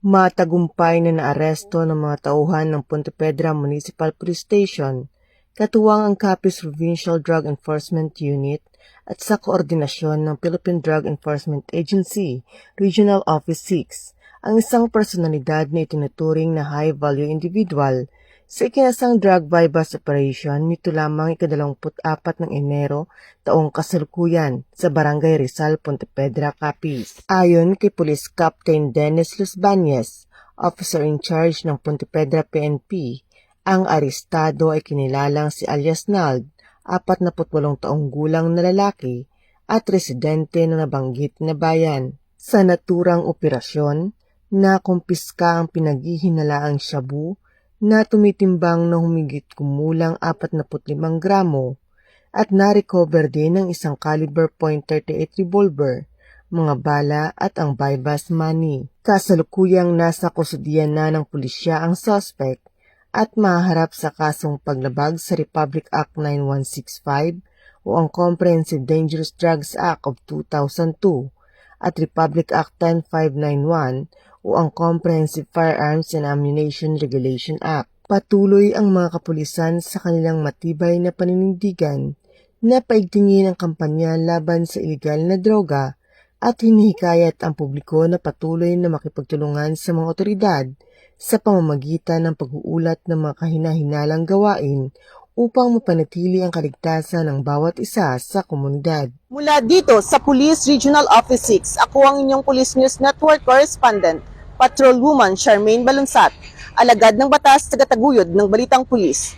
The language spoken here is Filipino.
Matagumpay na naaresto ng mga tauhan ng Ponte Vedra Municipal Police Station, katuwang ang Capiz Provincial Drug Enforcement Unit at sa koordinasyon ng Philippine Drug Enforcement Agency, Regional Office 6, ang isang personalidad na itinuturing na high-value individual sa ikinasang drug bypass operation nito lamang ika-24 ng Enero taong kasalukuyan sa Barangay Rizal, Ponte Vedra, Capiz. Ayon kay Police Captain Dennis Luz Bañez, Officer in Charge ng Ponte Vedra PNP, ang arestado ay kinilalang si alias Nald, 48 taong gulang na lalaki at residente ng nabanggit na bayan. Sa naturang operasyon, nakumpiska ang pinaghihinalaang shabu na tumitimbang na humigit kumulang 45 gramo at na-recover din ng isang caliber .38 revolver, mga bala at ang bypass money. Kasalukuyang nasa kustudiyan na ng pulisya ang suspect at maharap sa kasong paglabag sa Republic Act 9165 o ang Comprehensive Dangerous Drugs Act of 2002 at Republic Act 10591 o ang Comprehensive Firearms and Ammunition Regulation Act. Patuloy ang mga kapulisan sa kanilang matibay na paninindigan na paigtingin ang kampanya laban sa ilegal na droga at hinihikayat ang publiko na patuloy na makipagtulungan sa mga otoridad sa pamamagitan ng pag-uulat ng mga kahinahinalang gawain upang mapanatili ang kaligtasan ng bawat isa sa komunidad. Mula dito sa Police Regional Office 6, ako ang inyong Police News Network Correspondent, Patrolwoman Charmaine Balunsat, alagad ng batas tagataguyod ng Balitang Pulis.